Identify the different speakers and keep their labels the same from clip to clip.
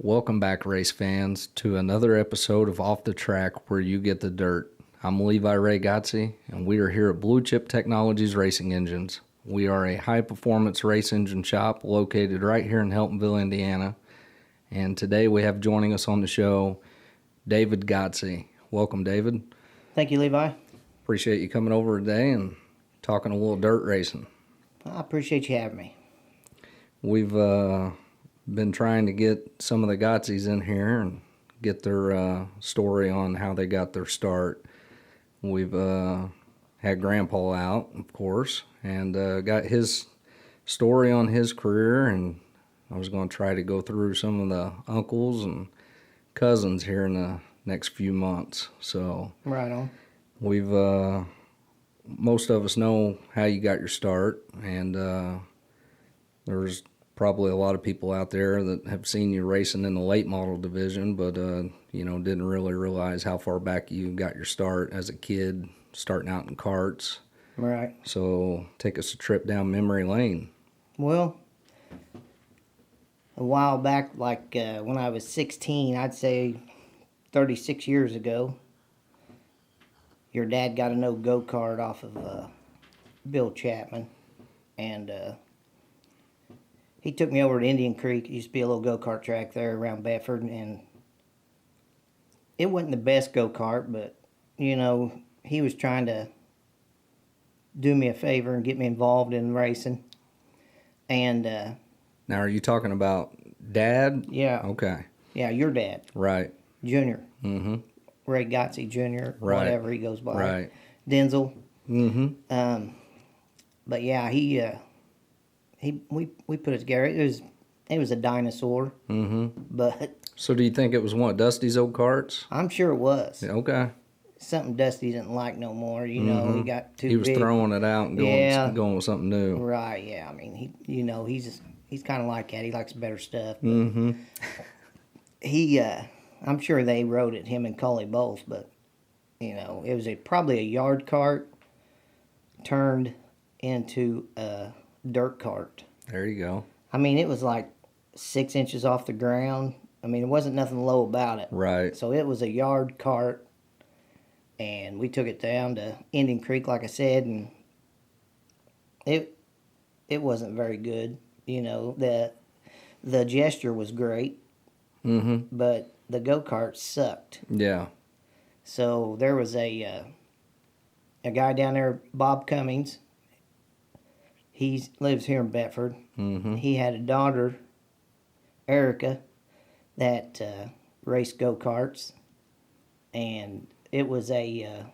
Speaker 1: Welcome back, race fans, to another episode of Off the Track where you get the dirt. I'm Levi Godsey, and we are here at Blue Chip Technologies Racing Engines. We are a high-performance race engine shop located right here in Heltonville, Indiana. And today we have joining us on the show, David Godsey. Welcome, David.
Speaker 2: Thank you, Levi.
Speaker 1: Appreciate you coming over today and talking a little dirt racing.
Speaker 2: I appreciate you having me.
Speaker 1: We've been trying to get some of the Godseys in here and get their story on how they got their start. We've had Grandpa out, of course, and got his story on his career, and I was going to try to go through some of the uncles and cousins here in the next few months. So
Speaker 2: Right on.
Speaker 1: we've most of us know how you got your start, and there's probably a lot of people out there that have seen you racing in the late model division, but didn't really realize how far back you got your start as a kid, starting out in karts.
Speaker 2: Right.
Speaker 1: So take us a trip down memory lane.
Speaker 2: Well, a while back, when I was 16, I'd say 36 years ago, your dad got a no go-kart off of Bill Chapman, and he took me over to Indian Creek. It used to be a little go-kart track there around Bedford, and it wasn't the best go-kart, but, he was trying to do me a favor and get me involved in racing. And
Speaker 1: Now, are you talking about Dad?
Speaker 2: yeah,
Speaker 1: Okay.
Speaker 2: yeah, your dad,
Speaker 1: Right.
Speaker 2: Junior,
Speaker 1: Mm-hmm.
Speaker 2: Ray Godsey Jr.,
Speaker 1: Right.
Speaker 2: whatever he goes by,
Speaker 1: Right.
Speaker 2: Denzel.
Speaker 1: Mm-hmm.
Speaker 2: But yeah, we put it together. It was a dinosaur,
Speaker 1: Mm-hmm.
Speaker 2: but
Speaker 1: So do you think it was one of Dusty's old karts?
Speaker 2: I'm sure it was
Speaker 1: Okay.
Speaker 2: something Dusty didn't like no more. He got too
Speaker 1: He was
Speaker 2: big.
Speaker 1: throwing it out and going with something new.
Speaker 2: Right? Yeah. I mean, he's kind of like that. He likes better stuff.
Speaker 1: Mm-hmm.
Speaker 2: I'm sure they rode it, him and Cully both, but it was probably a yard cart turned into a dirt cart.
Speaker 1: There you go.
Speaker 2: I mean, it was like 6 inches off the ground. I mean, it wasn't nothing low about it.
Speaker 1: Right.
Speaker 2: So it was a yard cart, and we took it down to Indian Creek, like I said, and it wasn't very good. The gesture was great,
Speaker 1: Mm-hmm.
Speaker 2: but the go-kart sucked.
Speaker 1: Yeah.
Speaker 2: So there was a guy down there, Bob Cummings. He lives here in Bedford.
Speaker 1: Mm-hmm.
Speaker 2: He had a daughter, Erica, that raced go-karts, and it was a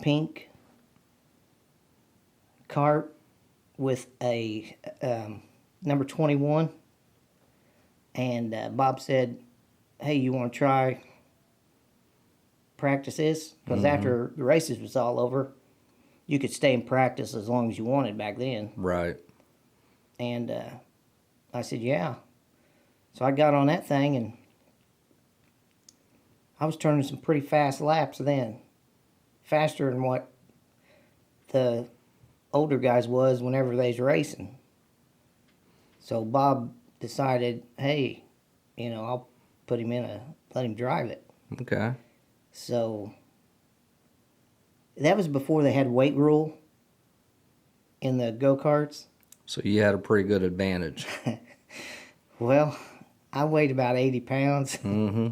Speaker 2: pink cart with a number 21, and Bob said, hey, you want to try practice this? Because after the races was all over, you could stay in practice as long as you wanted back then.
Speaker 1: Right.
Speaker 2: And I said, yeah. So I got on that thing, and I was turning some pretty fast laps then. Faster than what the older guys was whenever they was racing. So Bob decided, hey, I'll put him let him drive it.
Speaker 1: Okay.
Speaker 2: So that was before they had weight rule in the go-karts.
Speaker 1: So you had a pretty good advantage.
Speaker 2: Well, I weighed about 80 pounds.
Speaker 1: Mm-hmm.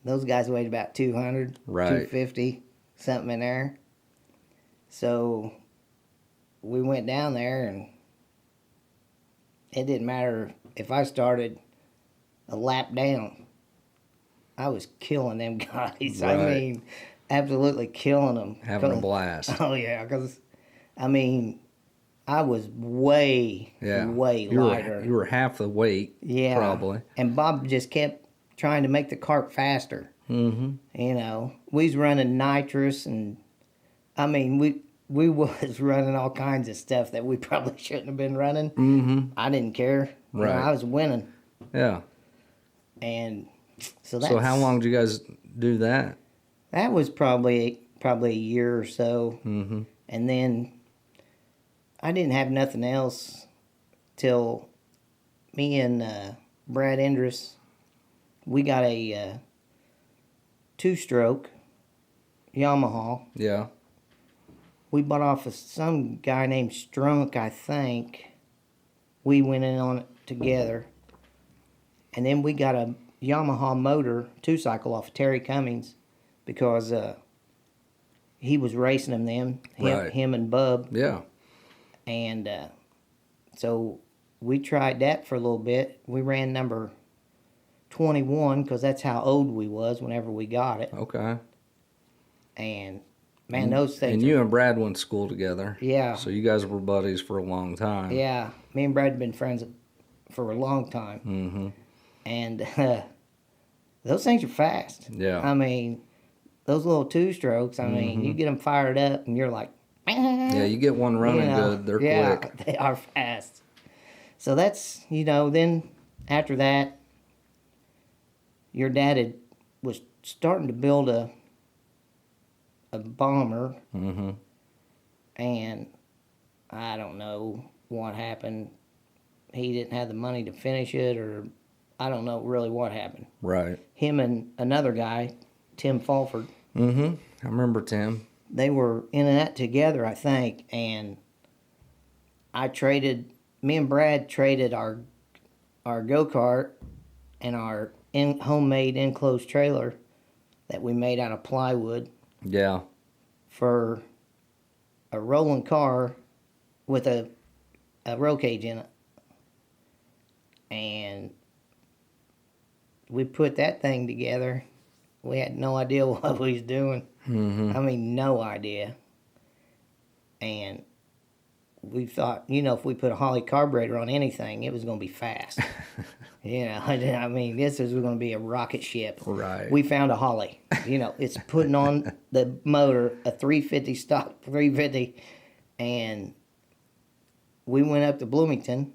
Speaker 2: Those guys weighed about 200,
Speaker 1: Right.
Speaker 2: 250, something in there. So we went down there, and it didn't matter if I started a lap down. I was killing them guys.
Speaker 1: Right.
Speaker 2: I mean, absolutely killing them.
Speaker 1: Having a blast.
Speaker 2: Oh, yeah, because, I was way lighter.
Speaker 1: You were half the weight,
Speaker 2: Yeah.
Speaker 1: probably.
Speaker 2: And Bob just kept trying to make the cart faster.
Speaker 1: Mm-hmm.
Speaker 2: We was running nitrous, and we was running all kinds of stuff that we probably shouldn't have been running.
Speaker 1: Mm-hmm.
Speaker 2: I didn't care.
Speaker 1: Right.
Speaker 2: I was winning.
Speaker 1: Yeah.
Speaker 2: And so
Speaker 1: how long did you guys do that?
Speaker 2: That was probably a year or so.
Speaker 1: Mm-hmm.
Speaker 2: And then I didn't have nothing else till me and Brad Endress, we got a 2-stroke Yamaha.
Speaker 1: Yeah.
Speaker 2: We bought off of some guy named Strunk, I think. We went in on it together. And then we got a Yamaha motor 2-cycle off of Terry Cummings because he was racing them then,
Speaker 1: Right.
Speaker 2: him and Bub.
Speaker 1: Yeah.
Speaker 2: And so we tried that for a little bit. We ran number 21 because that's how old we was whenever we got it.
Speaker 1: Okay.
Speaker 2: And man, those things.
Speaker 1: And you and Brad went to school together.
Speaker 2: Yeah.
Speaker 1: So you guys were buddies for a long time.
Speaker 2: Yeah, me and Brad have been friends for a long time.
Speaker 1: Mm-hmm.
Speaker 2: And those things are fast.
Speaker 1: Yeah.
Speaker 2: I mean, those little 2-strokes, I mean, you get them fired up and you're like,
Speaker 1: Yeah, you get one running good, they're quick.
Speaker 2: They are fast. So that's, then after that, your dad was starting to build a bomber, and I don't know what happened. He didn't have the money to finish it, or I don't know really what happened.
Speaker 1: Right.
Speaker 2: Him and another guy, Tim Fulford,
Speaker 1: Mm-hmm. I remember Tim.
Speaker 2: they were in that together, I think, and me and Brad traded our go-kart and our homemade enclosed trailer that we made out of plywood
Speaker 1: Yeah.
Speaker 2: for a rolling car with a roll cage in it. And we put that thing together. We had no idea what we was doing.
Speaker 1: Mm-hmm.
Speaker 2: I mean, no idea. And we thought, if we put a Holly carburetor on anything, it was going to be fast. I mean, this was going to be a rocket ship.
Speaker 1: Right.
Speaker 2: We found a Holly. It's putting on the motor, a 350 stock 350, and we went up to Bloomington.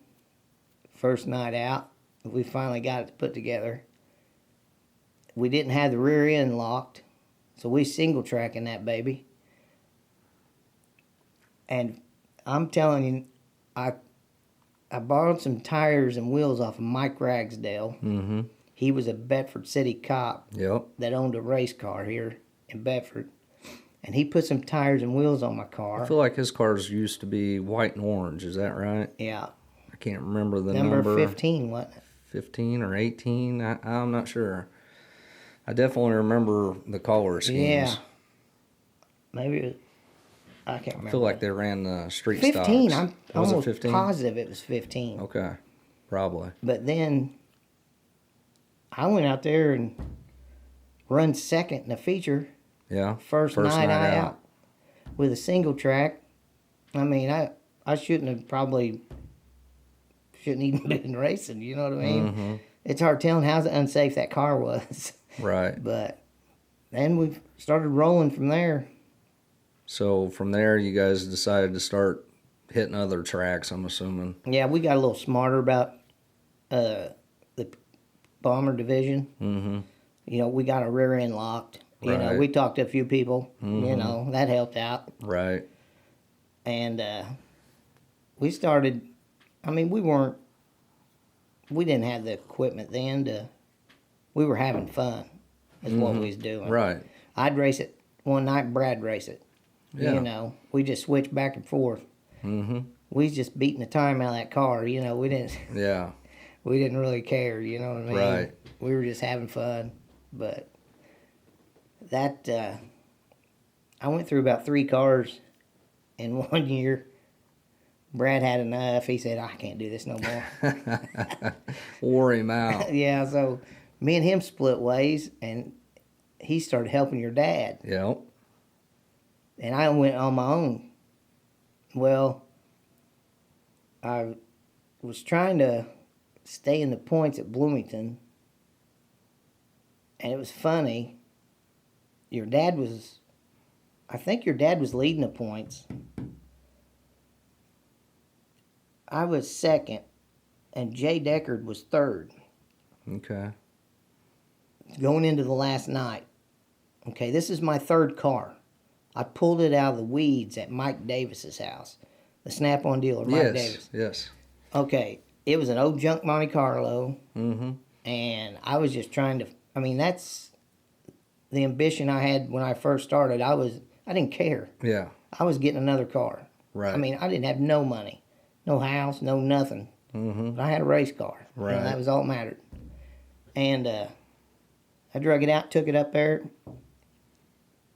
Speaker 2: First night out, we finally got it put together. We didn't have the rear end locked, so we single tracking that baby. And I'm telling you, I borrowed some tires and wheels off of Mike Ragsdale.
Speaker 1: Mm-hmm.
Speaker 2: He was a Bedford City cop
Speaker 1: Yep.
Speaker 2: that owned a race car here in Bedford. And he put some tires and wheels on my car.
Speaker 1: I feel like his cars used to be white and orange. Is that right?
Speaker 2: Yeah.
Speaker 1: I can't remember the
Speaker 2: Number
Speaker 1: number.
Speaker 2: 15, wasn't it?
Speaker 1: 15 or 18. I'm not sure. I definitely remember the color schemes.
Speaker 2: Yeah. Maybe I can't remember.
Speaker 1: I feel like they ran the street
Speaker 2: 15.
Speaker 1: stocks.
Speaker 2: I'm
Speaker 1: Was
Speaker 2: almost
Speaker 1: it 15?
Speaker 2: positive it was 15.
Speaker 1: Okay. Probably.
Speaker 2: But then I went out there and run second in the feature.
Speaker 1: Yeah.
Speaker 2: First night out with a single track. I mean, I shouldn't even been racing, you know what I mean?
Speaker 1: Mm-hmm.
Speaker 2: It's hard telling how unsafe that car was.
Speaker 1: Right.
Speaker 2: But then we started rolling from there.
Speaker 1: So from there, you guys decided to start hitting other tracks, I'm assuming.
Speaker 2: Yeah, we got a little smarter about the bomber division.
Speaker 1: Mm-hmm.
Speaker 2: We got our rear end locked.
Speaker 1: Right.
Speaker 2: We talked to a few people.
Speaker 1: Mm-hmm.
Speaker 2: That helped out.
Speaker 1: Right.
Speaker 2: And we started, I mean, we didn't have the equipment then we were having fun is what we was doing.
Speaker 1: Right.
Speaker 2: I'd race it one night, Brad race it.
Speaker 1: Yeah.
Speaker 2: We just switched back and forth.
Speaker 1: Mm-hmm.
Speaker 2: We was just beating the time out of that car, we didn't
Speaker 1: Yeah.
Speaker 2: we didn't really care, you know what I mean?
Speaker 1: Right.
Speaker 2: We were just having fun. But that I went through about 3 cars in 1 year. Brad had enough. He said, I can't do this no more.
Speaker 1: Wore him out.
Speaker 2: Yeah, so me and him split ways, and he started helping your dad.
Speaker 1: Yep.
Speaker 2: And I went on my own. Well, I was trying to stay in the points at Bloomington, and it was funny. I think your dad was leading the points. I was second, and Jay Deckard was third.
Speaker 1: Okay.
Speaker 2: Going into the last night. Okay, this is my third car. I pulled it out of the weeds at Mike Davis's house, the Snap-on dealer, Mike Davis.
Speaker 1: Yes.
Speaker 2: Okay, it was an old junk Monte Carlo,
Speaker 1: Mm-hmm.
Speaker 2: and I was just trying to. I mean, that's the ambition I had when I first started. I didn't care.
Speaker 1: Yeah.
Speaker 2: I was getting another car.
Speaker 1: Right.
Speaker 2: I mean, I didn't have no money, no house, no nothing.
Speaker 1: Mm-hmm.
Speaker 2: But I had a race car.
Speaker 1: Right.
Speaker 2: That was all that mattered. And I drug it out, took it up there,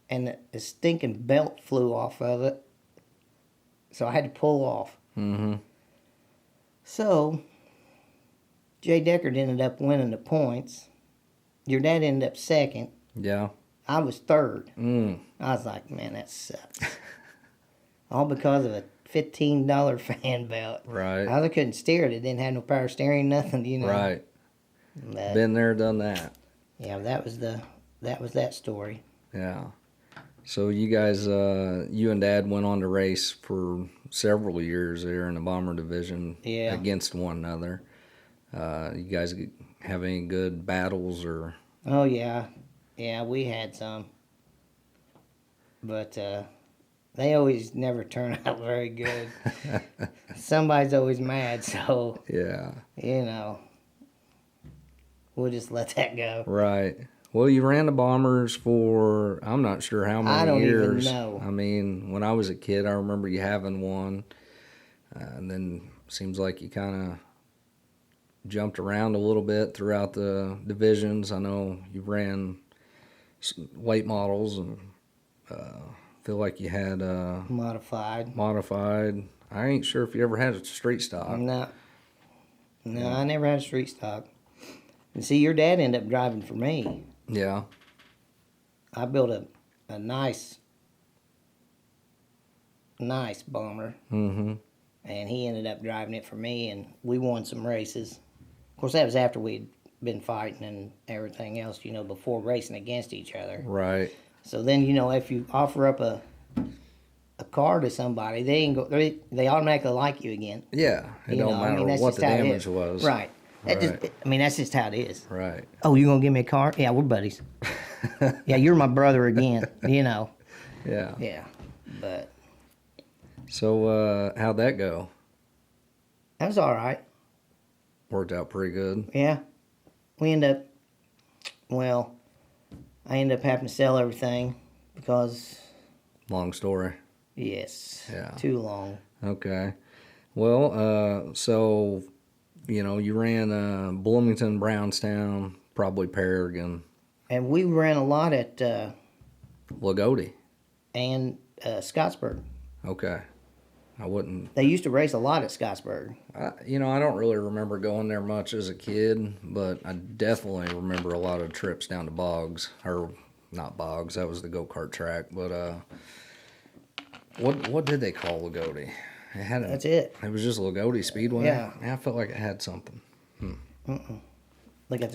Speaker 2: and the stinking belt flew off of it. So I had to pull off.
Speaker 1: Mm-hmm.
Speaker 2: So Jay Deckard ended up winning the points. Your dad ended up second.
Speaker 1: Yeah.
Speaker 2: I was third.
Speaker 1: Mm.
Speaker 2: I was like, man, that sucks. All because of a $15 fan belt.
Speaker 1: Right.
Speaker 2: I couldn't steer it. It didn't have no power steering, nothing, you know.
Speaker 1: Right.
Speaker 2: But,
Speaker 1: Been there, done that.
Speaker 2: yeah, that was that story.
Speaker 1: Yeah. So you guys, you and Dad went on to race for several years there in the Bomber Division against one another. You guys have any good battles or?
Speaker 2: Oh yeah, yeah, we had some, but they always never turn out very good. Somebody's always mad, so
Speaker 1: Yeah.
Speaker 2: you know, we'll just let that go.
Speaker 1: Right. Well, you ran the Bombers for I'm not sure how many
Speaker 2: I don't
Speaker 1: years.
Speaker 2: even know.
Speaker 1: I mean, when I was a kid, I remember you having one, and then seems like you kind of jumped around a little bit throughout the divisions. I know you ran late models and feel like you had modified. I ain't sure if you ever had a street stock.
Speaker 2: No, I never had a street stock. And see, your dad ended up driving for me.
Speaker 1: Yeah.
Speaker 2: I built a nice bomber,
Speaker 1: Mm-hmm.
Speaker 2: and he ended up driving it for me, and we won some races. Of course, that was after we'd been fighting and everything else, you know, before racing against each other.
Speaker 1: Right.
Speaker 2: So then, you know, if you offer up a car to somebody, they automatically like you again.
Speaker 1: Yeah. It don't matter what the damage was.
Speaker 2: Right.
Speaker 1: Right.
Speaker 2: That's just how it is.
Speaker 1: Right.
Speaker 2: Oh, you gonna give me a car? Yeah, we're buddies. Yeah, you're my brother again. You know.
Speaker 1: Yeah.
Speaker 2: Yeah, but
Speaker 1: So how'd that go?
Speaker 2: that was all right.
Speaker 1: Worked out pretty good.
Speaker 2: Yeah, we end up. Well, I ended up having to sell everything because.
Speaker 1: Long story.
Speaker 2: Yes.
Speaker 1: Yeah.
Speaker 2: Too long.
Speaker 1: Okay. Well, so, you know, you ran Bloomington, Brownstown, probably Paragon.
Speaker 2: And we ran a lot at
Speaker 1: Lagodi.
Speaker 2: and Scottsburg.
Speaker 1: Okay. I wouldn't.
Speaker 2: They used to race a lot at Scottsburg.
Speaker 1: You know, I don't really remember going there much as a kid, but I definitely remember a lot of trips down to Boggs. Or, not Boggs, that was the go-kart track. But what did they call Lagodi?
Speaker 2: That's it.
Speaker 1: It was just Lagodi Speedway?
Speaker 2: Yeah.
Speaker 1: I felt like it had something.
Speaker 2: Look at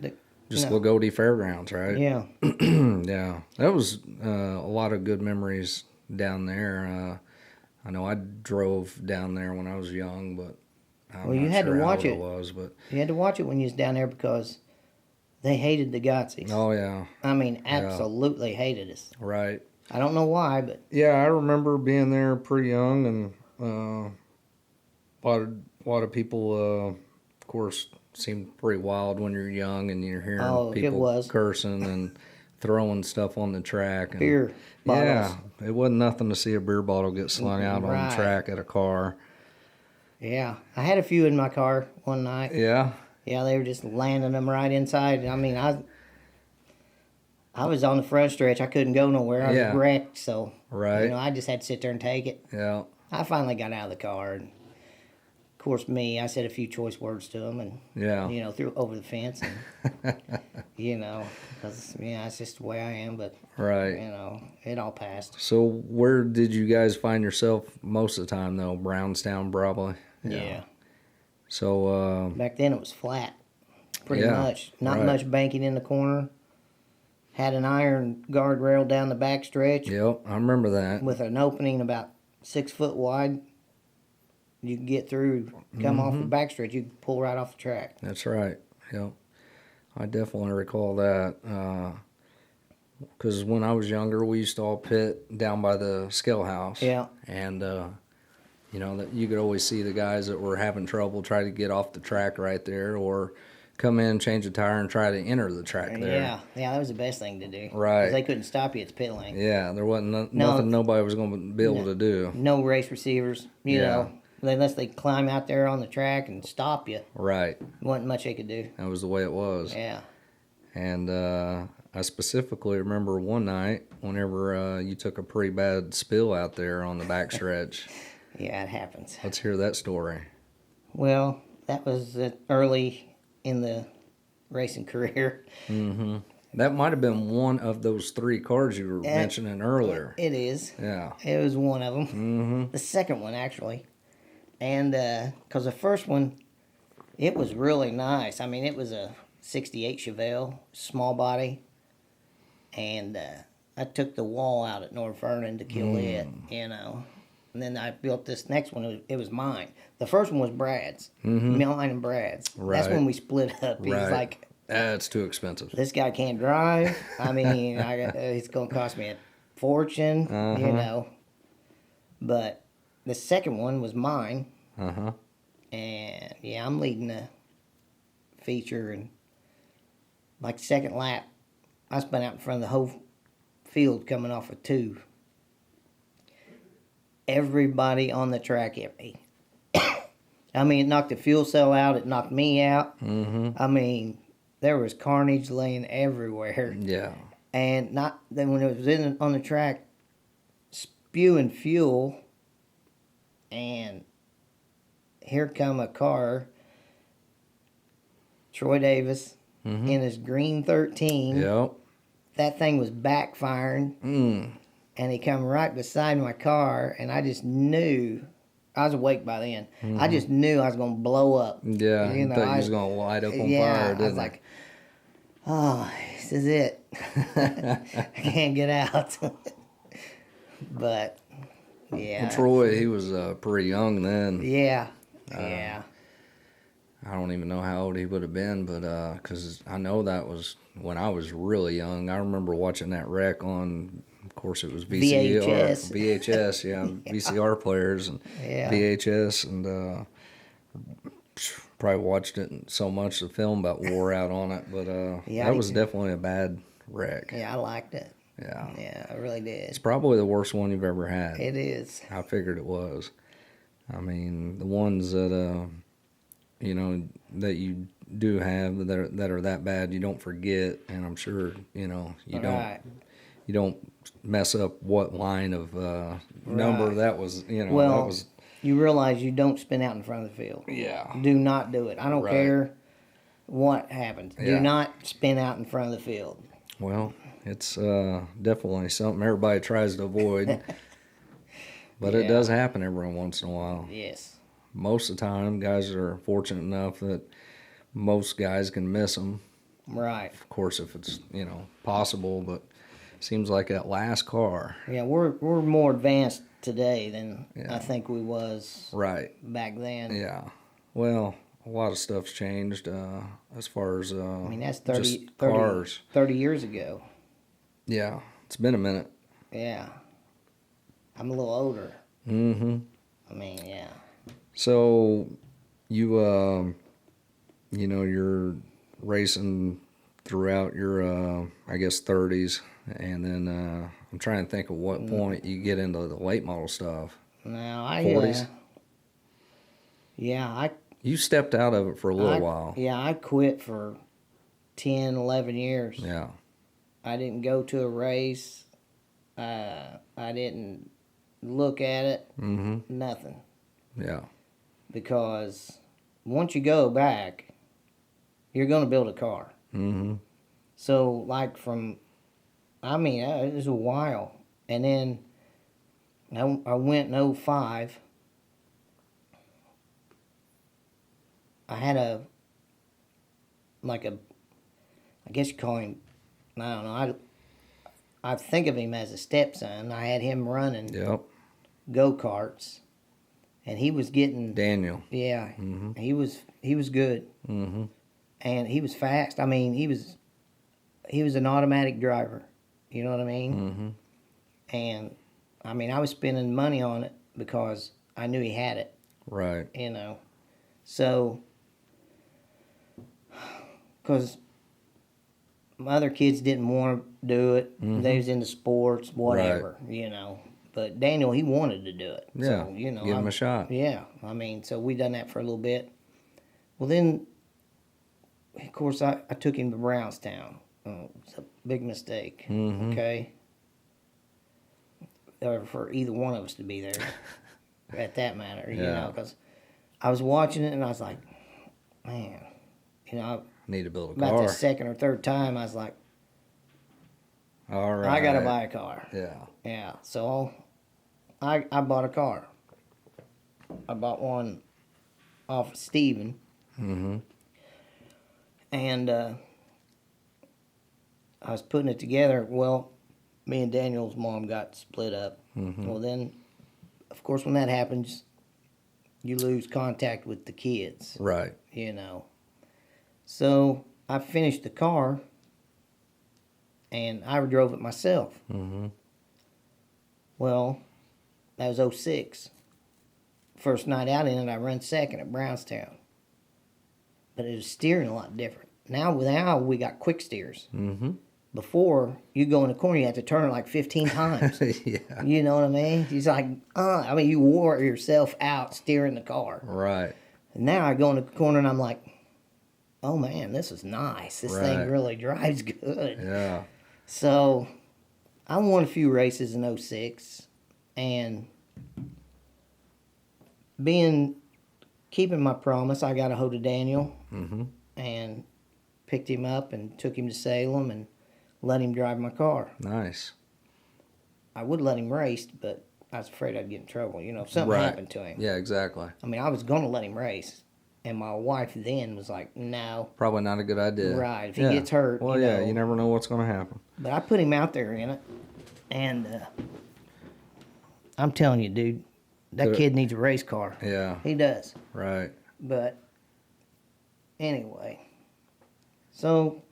Speaker 2: the
Speaker 1: Just
Speaker 2: no.
Speaker 1: Lagodi Fairgrounds, right?
Speaker 2: Yeah.
Speaker 1: Yeah. That was a lot of good memories down there. I know I drove down there when I was young, but I'm
Speaker 2: you
Speaker 1: not
Speaker 2: had
Speaker 1: sure
Speaker 2: to watch
Speaker 1: how
Speaker 2: it.
Speaker 1: it was. But
Speaker 2: You had to watch it when you was down there because they hated the Godseys.
Speaker 1: oh yeah,
Speaker 2: I mean, absolutely hated us.
Speaker 1: right.
Speaker 2: I don't know why, but
Speaker 1: Yeah, I remember being there pretty young, and a lot of people, of course, seemed pretty wild when you're young and you're hearing people cursing and throwing stuff on the track. And,
Speaker 2: beer bottles.
Speaker 1: yeah, it wasn't nothing to see a beer bottle get slung out on the track at a car.
Speaker 2: Yeah, I had a few in my car one night.
Speaker 1: Yeah.
Speaker 2: Yeah, they were just landing them right inside. I mean, I was on the front stretch. I couldn't go nowhere. I was wrecked, so
Speaker 1: Right.
Speaker 2: you know, I just had to sit there and take it.
Speaker 1: Yeah.
Speaker 2: I finally got out of the car, and of course, I said a few choice words to them, and
Speaker 1: Yeah.
Speaker 2: you know, threw over the fence, and you know, because that's just the way I am. But
Speaker 1: Right.
Speaker 2: you know, it all passed.
Speaker 1: So where did you guys find yourself most of the time, though? Brownstown, probably?
Speaker 2: Yeah.
Speaker 1: So,
Speaker 2: Back then, it was flat, pretty
Speaker 1: Yeah,
Speaker 2: much. Not
Speaker 1: right.
Speaker 2: much banking in the corner. Had an iron guardrail down the back stretch
Speaker 1: yep, I remember that.
Speaker 2: with an opening about 6 foot wide. You could get through, come off the back stretch. You could pull right off the track.
Speaker 1: That's right. Yep. I definitely recall that. Because when I was younger, we used to all pit down by the scale house.
Speaker 2: Yeah.
Speaker 1: And You know, that you could always see the guys that were having trouble try to get off the track right there, or come in, change a tire, and try to enter the track there.
Speaker 2: Yeah, that was the best thing to do.
Speaker 1: Right.
Speaker 2: 'Cause they couldn't stop you at the pit lane.
Speaker 1: Yeah, there wasn't
Speaker 2: No.
Speaker 1: nothing nobody was going to be able to do.
Speaker 2: No race receivers, you know, unless they climb out there on the track and stop you.
Speaker 1: Right.
Speaker 2: Wasn't much they could do.
Speaker 1: That was the way it was.
Speaker 2: Yeah.
Speaker 1: And I specifically remember one night whenever you took a pretty bad spill out there on the backstretch.
Speaker 2: Yeah, it happens.
Speaker 1: Let's hear that story.
Speaker 2: Well, that was early in the racing career.
Speaker 1: Mm-hmm. That might have been one of those 3 cars you were mentioning earlier.
Speaker 2: It is.
Speaker 1: Yeah.
Speaker 2: It was one of them.
Speaker 1: Mm-hmm.
Speaker 2: The second one, actually. And because the first one, it was really nice. I mean, it was a 68 Chevelle, small body. And I took the wall out at North Vernon to kill it, you know. And then I built this next one. It was mine. The first one was Brad's. Mine and Brad's.
Speaker 1: Right.
Speaker 2: That's when we split up. He was like,
Speaker 1: that's too expensive.
Speaker 2: this guy can't drive. I mean, it's going to cost me a fortune, you know. But the second one was mine.
Speaker 1: Uh-huh.
Speaker 2: And, yeah, I'm leading the feature. And, like, second lap, I spun out in front of the whole field coming off of 2. Everybody on the track hit me. I mean, it knocked the fuel cell out. It knocked me out.
Speaker 1: Mm-hmm.
Speaker 2: I mean, there was carnage laying everywhere.
Speaker 1: Yeah.
Speaker 2: And then when it was on the track, spewing fuel, and here come a car, Troy Davis, in his green 13.
Speaker 1: Yep.
Speaker 2: That thing was backfiring. And he come right beside my car, and I just knew, I was awake by then. I just knew I was going to blow up.
Speaker 1: Yeah,
Speaker 2: you know,
Speaker 1: thought you was going to light up on fire, didn't
Speaker 2: I was like, oh, this is it. I can't get out. But, yeah.
Speaker 1: Well, Troy, he was pretty young then.
Speaker 2: Yeah, yeah.
Speaker 1: I don't even know how old he would have been, but because I know that was when I was really young. I remember watching that wreck on, of course, it was VHS, yeah, VCR players and VHS, and probably watched it so much the film about wore out on it. But that was definitely a bad wreck.
Speaker 2: Yeah, I liked it.
Speaker 1: Yeah,
Speaker 2: I really did.
Speaker 1: It's probably the worst one you've ever had.
Speaker 2: It is.
Speaker 1: I figured it was. I mean, the ones that you know, that you do have that are that bad, you don't forget, and I'm sure, you know, you don't mess up what line of number that was, you know.
Speaker 2: Well,
Speaker 1: that was,
Speaker 2: you realize you don't spin out in front of the field.
Speaker 1: Yeah.
Speaker 2: Do not do it. I don't care what happens. Do not spin out in front of the field.
Speaker 1: Well, it's definitely something everybody tries to avoid, but it does happen every once in a while.
Speaker 2: Yes.
Speaker 1: Most of the time, guys are fortunate enough that most guys can miss them.
Speaker 2: Right.
Speaker 1: Of course, if it's, you know, possible, but it seems like that last car.
Speaker 2: Yeah, we're more advanced today than I think we was back then.
Speaker 1: Yeah. Well, a lot of stuff's changed as far as I
Speaker 2: mean, that's
Speaker 1: just cars.
Speaker 2: 30 years ago.
Speaker 1: Yeah, it's been a minute.
Speaker 2: Yeah. I'm a little older.
Speaker 1: Mm-hmm.
Speaker 2: I mean, yeah.
Speaker 1: So, you know, you're racing throughout your, I guess, 30s, and then I'm trying to think of what point you get into the late model stuff.
Speaker 2: Now, I
Speaker 1: 40s?
Speaker 2: Yeah,
Speaker 1: You stepped out of it for a little while.
Speaker 2: Yeah, I quit for 10, 11 years.
Speaker 1: Yeah.
Speaker 2: I didn't go to a race. I didn't look at it.
Speaker 1: Mm-hmm.
Speaker 2: Nothing.
Speaker 1: Yeah.
Speaker 2: Because once you go back, you're going to build a car.
Speaker 1: Mm-hmm.
Speaker 2: So, like it was a while. And then I went in 05. I had I guess you call him, I don't know, I think of him as a stepson. I had him running go-karts. And he was getting
Speaker 1: Daniel.
Speaker 2: Yeah,
Speaker 1: mm-hmm.
Speaker 2: he was good,
Speaker 1: mm-hmm.
Speaker 2: and he was fast. I mean, he was an automatic driver. You know what I mean?
Speaker 1: Mm-hmm.
Speaker 2: And I mean, I was spending money on it because I knew he had it,
Speaker 1: Right.
Speaker 2: you know. So, because my other kids didn't want to do it. They was into sports, whatever, you know. But Daniel, he wanted to do it.
Speaker 1: Yeah.
Speaker 2: So, you know.
Speaker 1: Give him a shot.
Speaker 2: Yeah. I mean, so we done that for a little bit. Well, then, of course, I took him to Brownstown. It's a big mistake. Okay. Or for either one of us to be there, at that matter, you know, because I was watching it and I was like, man, you know,
Speaker 1: Need to build a
Speaker 2: about
Speaker 1: car.
Speaker 2: the second or third time, I was like,
Speaker 1: All right.
Speaker 2: I got to buy a car.
Speaker 1: Yeah.
Speaker 2: Yeah. So I bought a car. I bought one off of Steven. And I was putting it together. Well, me and Daniel's mom got split up. Well, then, of course, when that happens, you lose contact with the kids.
Speaker 1: Right.
Speaker 2: You know. So I finished the car, and I drove it myself. Well, that was 06. First night out in it, I run second at Brownstown. But it was steering a lot different. Now we got quick steers. Before, you go in the corner, you have to turn it like 15 times.
Speaker 1: Yeah.
Speaker 2: You know what I mean? He's like, I mean, you wore yourself out steering the car.
Speaker 1: Right.
Speaker 2: And now I go in the corner and I'm like, oh man, this is nice. This thing really drives good.
Speaker 1: Yeah.
Speaker 2: So I won a few races in 06 and keeping my promise, I got a hold of Daniel and picked him up and took him to Salem and let him drive my car.
Speaker 1: Nice.
Speaker 2: I would let him race, but I was afraid I'd get in trouble, you know, if something happened to him.
Speaker 1: Yeah, exactly.
Speaker 2: I mean, I was going to let him race. And my wife then was like, no.
Speaker 1: Probably not a good idea.
Speaker 2: Right. If he gets hurt,
Speaker 1: well,
Speaker 2: you know.
Speaker 1: you never know what's going to happen.
Speaker 2: But I put him out there in it. And I'm telling you, dude, that kid needs a race car.
Speaker 1: Yeah.
Speaker 2: He does.
Speaker 1: Right.
Speaker 2: But anyway. So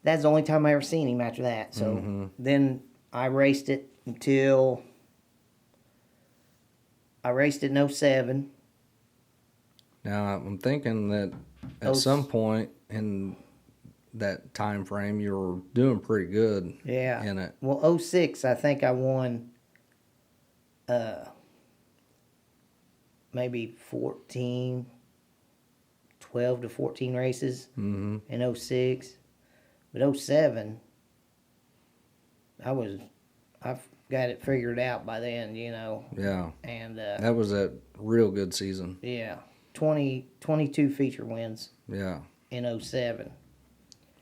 Speaker 2: that's the only time I ever seen him after that. So then I raced it until I raced it in 07.
Speaker 1: Now, I'm thinking that at some point in that time frame, you were doing pretty good in it.
Speaker 2: Well, 06, I think I won maybe 12 to 14 races in 06. But 07, I've got it figured out by then, you know.
Speaker 1: Yeah.
Speaker 2: And
Speaker 1: that was a real good season.
Speaker 2: Yeah. 22 feature wins.
Speaker 1: Yeah.
Speaker 2: In 07.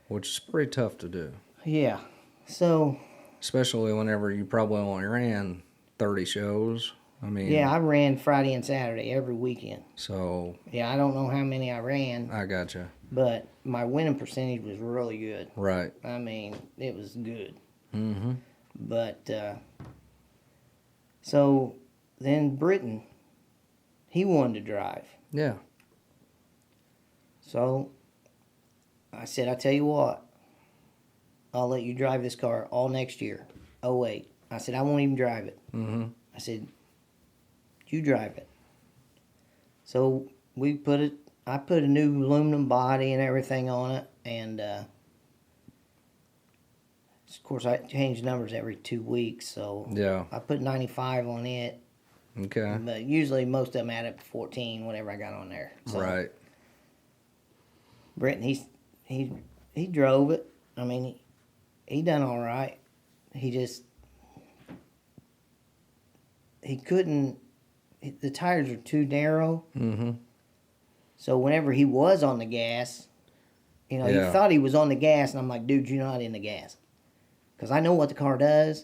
Speaker 1: Which is pretty tough to do.
Speaker 2: Yeah. So.
Speaker 1: Especially whenever you probably only ran 30 shows. I mean.
Speaker 2: Yeah, I ran Friday and Saturday every weekend.
Speaker 1: So.
Speaker 2: Yeah, I don't know how many I ran.
Speaker 1: I gotcha.
Speaker 2: But my winning percentage was really good.
Speaker 1: Right.
Speaker 2: I mean, it was good.
Speaker 1: Mm-hmm.
Speaker 2: But, so then Britton, he wanted to drive.
Speaker 1: Yeah.
Speaker 2: So I said, I tell you what, I'll let you drive this car all next year, 08. I said, I won't even drive it. I said, you drive it. So I put a new aluminum body and everything on it, and of course I change numbers every 2 weeks, so
Speaker 1: yeah.
Speaker 2: I put 95 on it.
Speaker 1: Okay.
Speaker 2: But usually most of them add up to 14, whatever I got on there. So,
Speaker 1: right.
Speaker 2: Britton, he drove it. I mean, he done all right. He couldn't. The tires are too narrow. So whenever he was on the gas, you know, he thought he was on the gas, and I'm like, dude, you're not in the gas. Because I know what the car does.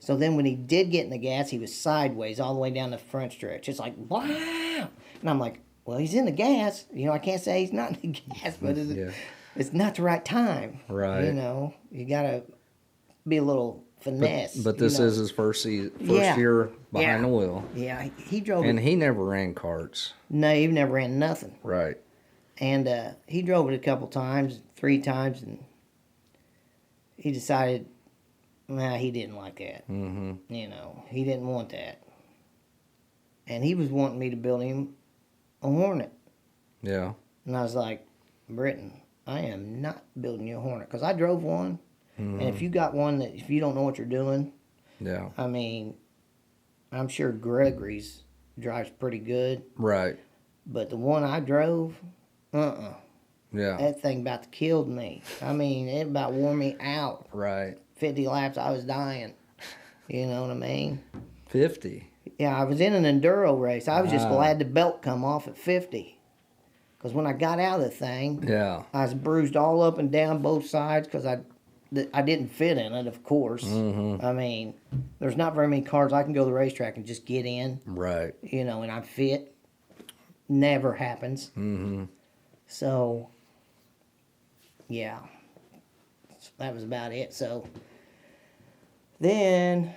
Speaker 2: So then when he did get in the gas, he was sideways all the way down the front stretch. It's like, wow. And I'm like, well, he's in the gas. You know, I can't say he's not in the gas, but it's not the right time.
Speaker 1: Right.
Speaker 2: You know, you got to be a little finesse.
Speaker 1: But this is his first year behind the wheel.
Speaker 2: Yeah, he drove
Speaker 1: and
Speaker 2: it.
Speaker 1: he never ran karts.
Speaker 2: No, he never ran nothing.
Speaker 1: Right.
Speaker 2: And he drove it a couple times, 3 times, and he decided, he didn't like that. You know, he didn't want that. and he was wanting me to build him a Hornet.
Speaker 1: Yeah.
Speaker 2: And I was like, Britton, I am not building you a Hornet. Because I drove one.
Speaker 1: Mm-hmm.
Speaker 2: And if you got one that, if you don't know what you're doing,
Speaker 1: Yeah.
Speaker 2: I mean, I'm sure Gregory's drives pretty good.
Speaker 1: Right.
Speaker 2: But the one I drove,
Speaker 1: Yeah.
Speaker 2: that thing about killed me. I mean, it about wore me out.
Speaker 1: Right.
Speaker 2: 50 laps, I was dying. You know what I mean?
Speaker 1: 50.
Speaker 2: Yeah, I was in an enduro race. I was just
Speaker 1: Wow.
Speaker 2: glad the belt come off at 50. Because when I got out of the thing,
Speaker 1: Yeah.
Speaker 2: I was bruised all up and down both sides because I didn't fit in it, of course.
Speaker 1: Mm-hmm.
Speaker 2: I mean, there's not very many cars I can go to the racetrack and just get in,
Speaker 1: Right.
Speaker 2: you know, and I fit. Never happens.
Speaker 1: Mm-hmm.
Speaker 2: So, yeah, that was about it. So, then,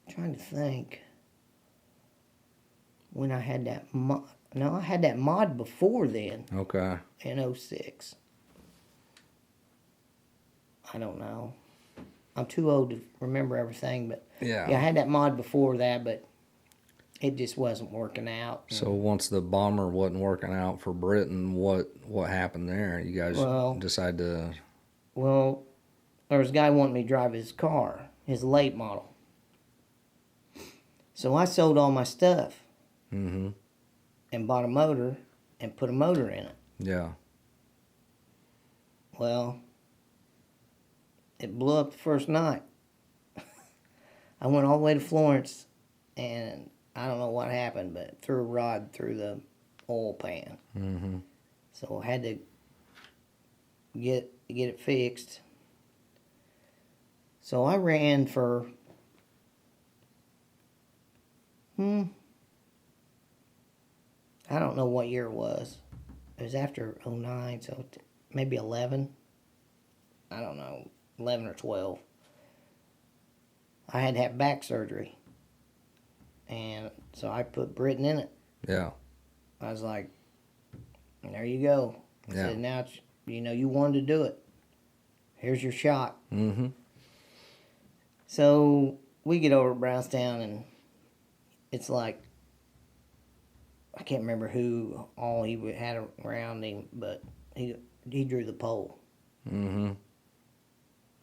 Speaker 2: trying to think when I had that mod. No, I had that mod before then
Speaker 1: Okay.
Speaker 2: in 06. I don't know. I'm too old to remember everything, but
Speaker 1: Yeah.
Speaker 2: I had that mod before that, but it just wasn't working out.
Speaker 1: So once the bomber wasn't working out for Britain, what happened there? You guys decide to...
Speaker 2: Well, there was a guy wanting me to drive his car, his late model. So I sold all my stuff
Speaker 1: Mm-hmm.
Speaker 2: and bought a motor and put a motor in it.
Speaker 1: Yeah.
Speaker 2: Well, it blew up the first night. I went all the way to Florence, and I don't know what happened, but threw a rod through the oil pan.
Speaker 1: Mm-hmm.
Speaker 2: So I had to get it fixed. So I ran for I don't know what year it was. It was after 09, so maybe 11. I don't know, 11 or 12. I had to have back surgery. And so I put Britain in it.
Speaker 1: Yeah.
Speaker 2: I was like, there you go. I
Speaker 1: Yeah.
Speaker 2: said, now, you wanted to do it. Here's your shot.
Speaker 1: Mm-hmm.
Speaker 2: So we get over to Brownstown, and it's like, I can't remember who all he had around him, but he drew the pole.
Speaker 1: Mm-hmm.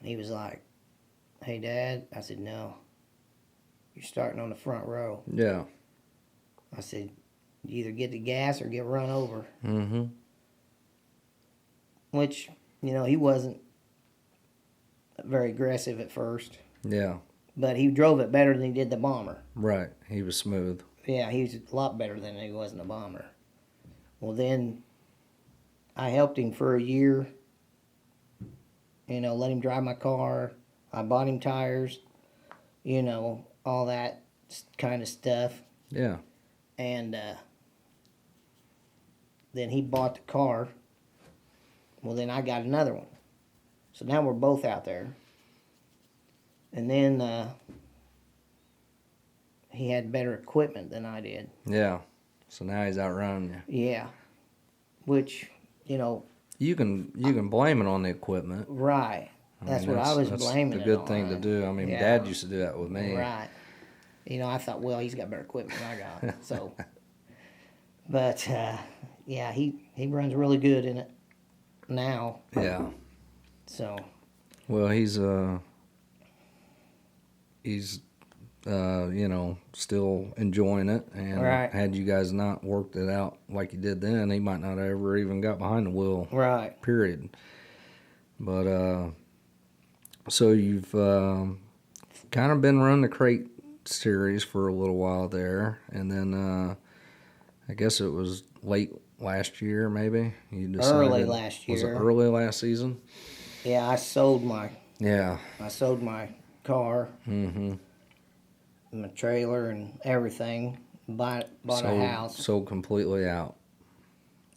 Speaker 2: He was like, hey, Dad. I said, no. You're starting on the front row.
Speaker 1: Yeah.
Speaker 2: I said, you either get the gas or get run over.
Speaker 1: Mm-hmm.
Speaker 2: Which, he wasn't very aggressive at first.
Speaker 1: Yeah.
Speaker 2: But he drove it better than he did the bomber.
Speaker 1: Right. He was smooth.
Speaker 2: Yeah, he was a lot better than he was in the bomber. Well, then I helped him for a year. Let him drive my car. I bought him tires. All that kind of stuff.
Speaker 1: Yeah.
Speaker 2: And then he bought the car. Well, then I got another one. So now we're both out there. And then he had better equipment than I did.
Speaker 1: Yeah. So now he's outrunning you.
Speaker 2: Yeah. Which,
Speaker 1: You can blame it on the equipment.
Speaker 2: right. That's what I was blaming it on.
Speaker 1: That's the good thing to do. I mean,
Speaker 2: Yeah.
Speaker 1: Dad used to do that with me.
Speaker 2: Right. I thought, well, he's got better equipment than I got. So, but, yeah, he runs really good in it now.
Speaker 1: Yeah.
Speaker 2: So.
Speaker 1: Well, he's still enjoying it, and
Speaker 2: Right.
Speaker 1: had you guys not worked it out like you did then, he might not have ever even got behind the wheel.
Speaker 2: Right.
Speaker 1: Period. But so you've kind of been running the crate series for a little while there, and then I guess it was late last year, maybe you decided.
Speaker 2: Early last
Speaker 1: Was it
Speaker 2: year.
Speaker 1: early last season?
Speaker 2: Yeah, I sold my
Speaker 1: Yeah.
Speaker 2: car,
Speaker 1: Mm-hmm.
Speaker 2: my trailer, and everything. Bought a house.
Speaker 1: Sold completely out.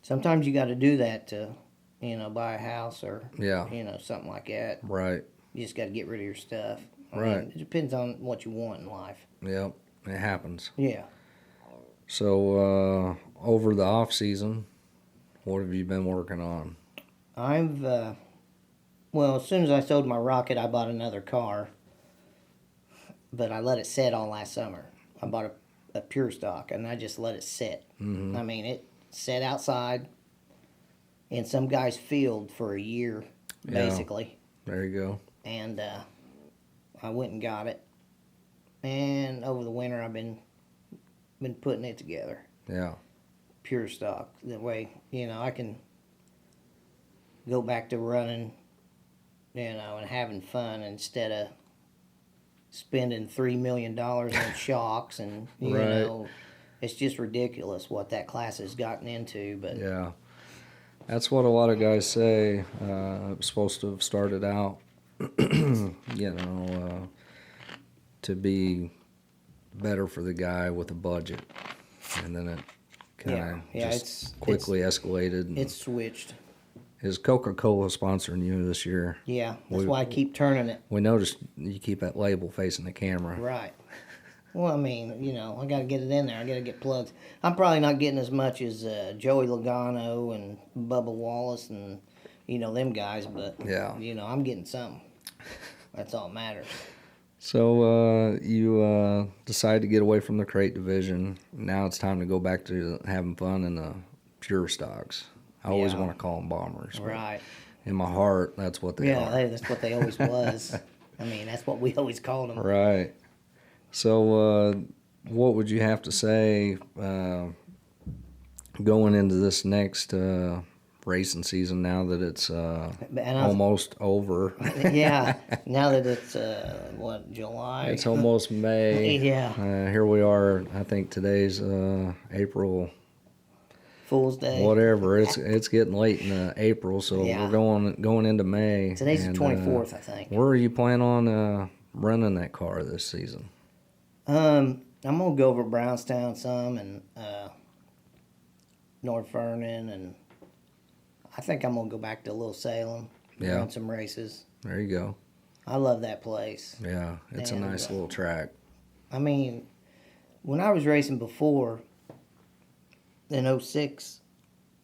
Speaker 2: Sometimes you got to do that to, buy a house or,
Speaker 1: Yeah.
Speaker 2: something like that.
Speaker 1: Right.
Speaker 2: You just got to get rid of your stuff. I mean,
Speaker 1: Right.
Speaker 2: it depends on what you want in life.
Speaker 1: Yep. It happens.
Speaker 2: Yeah.
Speaker 1: So over the off season, what have you been working on?
Speaker 2: Well, as soon as I sold my Rocket, I bought another car. but I let it set all last summer. I bought a pure stock, and I just let it sit.
Speaker 1: Mm-hmm.
Speaker 2: I mean, it sat outside in some guy's field for a year, basically.
Speaker 1: There you go.
Speaker 2: And I went and got it. And over the winter, I've been putting it together.
Speaker 1: Yeah.
Speaker 2: Pure stock. That way, I can go back to running, and having fun instead of spending $3 million in shocks. And,
Speaker 1: Right.
Speaker 2: It's just ridiculous what that class has gotten into. But
Speaker 1: Yeah. That's what a lot of guys say. It was supposed to have started out, to be better for the guy with a budget. And then it kind of just quickly escalated.
Speaker 2: It's switched.
Speaker 1: Is Coca-Cola sponsoring you this year?
Speaker 2: Yeah, that's why I keep turning it.
Speaker 1: We noticed you keep that label facing the camera.
Speaker 2: Right. Well, I mean, I got to get it in there. I got to get plugs. I'm probably not getting as much as Joey Logano and Bubba Wallace and, them guys, but,
Speaker 1: Yeah.
Speaker 2: I'm getting something. That's all that matters.
Speaker 1: So you decided to get away from the crate division. Now it's time to go back to having fun in the pure stocks. I always want to call them bombers.
Speaker 2: Right.
Speaker 1: In my heart, that's what they are.
Speaker 2: Yeah, that's what they always was. I mean, that's what we always called them.
Speaker 1: Right. So what would you have to say going into this next racing season now that it's almost over?
Speaker 2: Yeah, now that it's, July?
Speaker 1: It's almost May.
Speaker 2: Yeah.
Speaker 1: Here we are. I think today's April.
Speaker 2: Fool's Day.
Speaker 1: Whatever. It's getting late in April, so we're going into May.
Speaker 2: Today's the 24th, I think.
Speaker 1: Where are you planning on running that car this season?
Speaker 2: I'm gonna go over Brownstown some and North Vernon, and I think I'm gonna go back to Little Salem.
Speaker 1: Yeah.
Speaker 2: Run some races.
Speaker 1: There you go.
Speaker 2: I love that place.
Speaker 1: Yeah, it's a nice little track.
Speaker 2: I mean, when I was racing before in 06,